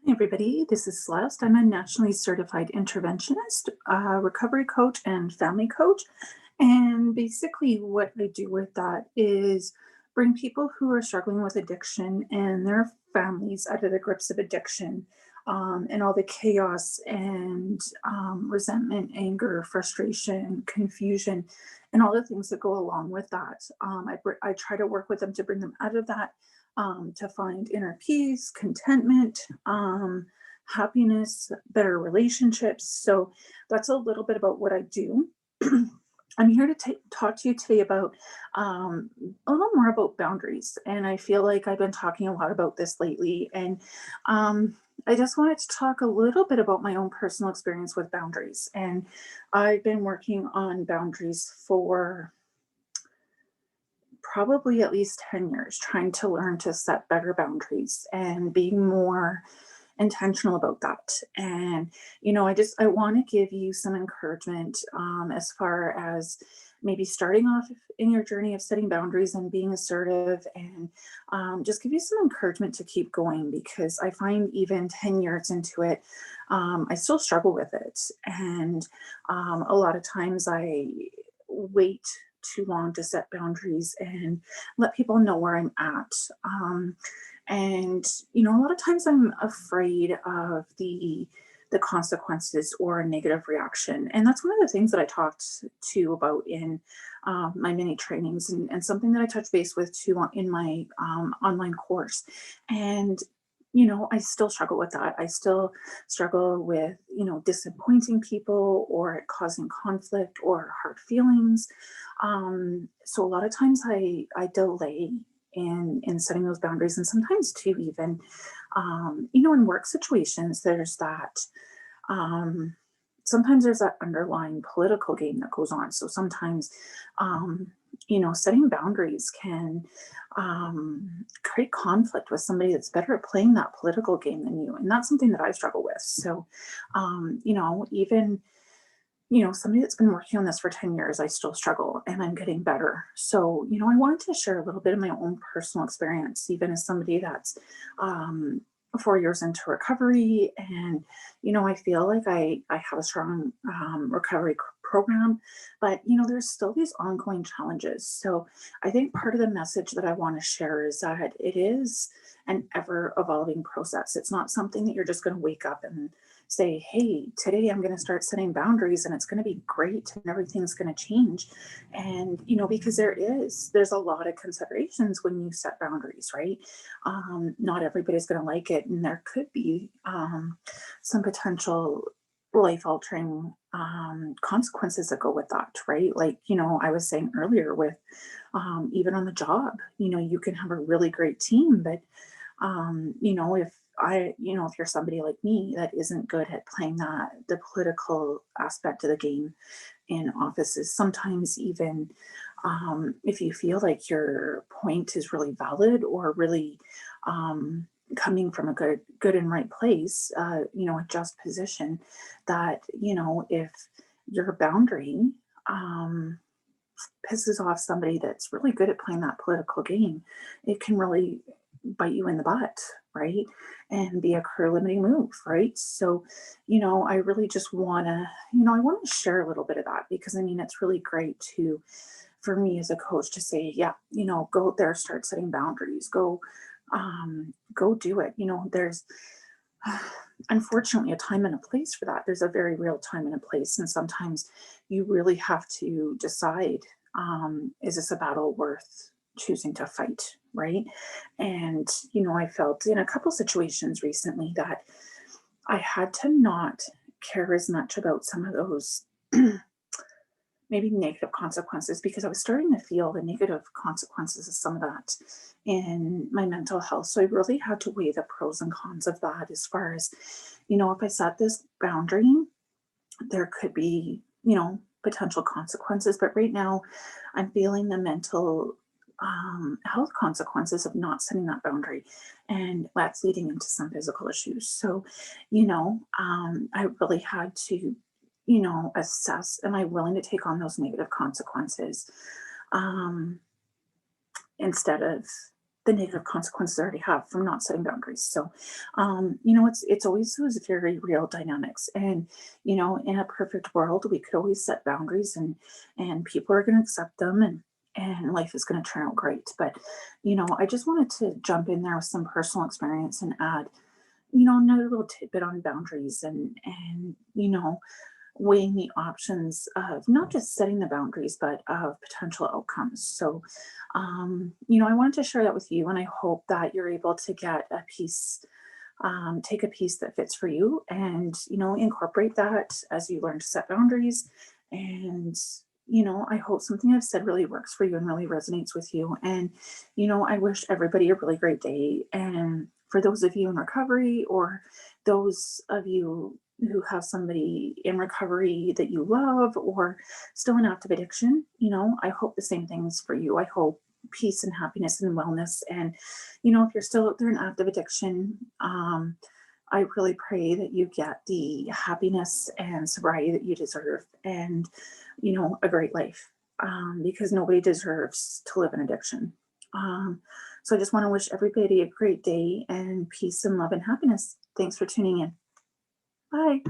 Hey everybody, this is Celeste. I'm a nationally certified interventionist, recovery coach, and family coach. And basically, what I do with that is bring people who are struggling with addiction and their families out of the grips of addiction, and all the chaos and resentment, anger, frustration, confusion, and all the things that go along with that. I try to work with them to bring them out of that, to find inner peace, contentment, happiness, better relationships. So that's a little bit about what I do. I'm here to talk to you today about a little more about boundaries. And I feel like I've been talking a lot about this lately. And I just wanted to talk a little bit about my own personal experience with boundaries. And I've been working on boundaries for probably at least 10 years, trying to learn to set better boundaries and being more intentional about that. And I want to give you some encouragement, as far as maybe starting off in your journey of setting boundaries and being assertive, and just give you some encouragement to keep going, because I find even 10 years into it, I still struggle with it. And a lot of times I wait too long to set boundaries and let people know where I'm at. And a lot of times I'm afraid of the consequences or a negative reaction. And that's one of the things that I talked to about in my mini trainings, and something that I touch base with too in my online course. And I still struggle with that. I still struggle with, disappointing people or it causing conflict or hard feelings. So a lot of times I delay in setting those boundaries, and sometimes too, even in work situations, there's that. Um, Sometimes there's that underlying political game that goes on. So sometimes, setting boundaries can create conflict with somebody that's better at playing that political game than you. And that's something that I struggle with. So, even somebody that's been working on this for 10 years, I still struggle and I'm getting better. So, I wanted to share a little bit of my own personal experience, even as somebody that's 4 years into recovery. And, I feel like I have a strong recovery program, but, there's still these ongoing challenges. So I think part of the message that I want to share is that it is an ever evolving process. It's not something that you're just going to wake up and say, hey, today I'm going to start setting boundaries and it's going to be great and everything's going to change. And, because there's a lot of considerations when you set boundaries, right? Not everybody's going to like it. And there could be some potential life altering consequences that go with that, right? Like, I was saying earlier with even on the job, you can have a really great team, but if you're somebody like me that isn't good at playing the political aspect of the game in offices, sometimes even if you feel like your point is really valid or really coming from a good and right place, a just position, that, if your boundary um, pisses off somebody that's really good at playing that political game, it can really bite you in the butt, right? And be a career limiting move, right? So, I really just want to, I want to share a little bit of that, because I mean, it's really great for me as a coach to say, yeah, go out there, start setting boundaries, go do it. There's unfortunately a time and a place for that. There's a very real time and a place. And sometimes you really have to decide, is this a battle worth choosing to fight, right? And, I felt in a couple situations recently that I had to not care as much about some of those maybe negative consequences, because I was starting to feel the negative consequences of some of that in my mental health. So I really had to weigh the pros and cons of that, as far as, if I set this boundary, there could be, potential consequences. But right now, I'm feeling the mental health consequences of not setting that boundary. And that's leading into some physical issues. So, I really had to, assess, am I willing to take on those negative consequences, um, instead of the negative consequences I already have from not setting boundaries. So, it's always those very real dynamics. And, in a perfect world, we could always set boundaries, and people are going to accept them, and life is going to turn out great. But, I just wanted to jump in there with some personal experience and add, another little tidbit on boundaries, and weighing the options of not just setting the boundaries, but of potential outcomes. So, I wanted to share that with you, and I hope that you're able to get a piece, take a piece that fits for you, and incorporate that as you learn to set boundaries. And I hope something I've said really works for you and really resonates with you. And I wish everybody a really great day. And for those of you in recovery, or those of you who have somebody in recovery that you love, or still in active addiction, I hope the same things for you. I hope peace and happiness and wellness. And, if you're still out there in active addiction, I really pray that you get the happiness and sobriety that you deserve, and, a great life, because nobody deserves to live in addiction. Um, so I just want to wish everybody a great day, and peace and love and happiness. Thanks for tuning in. Bye.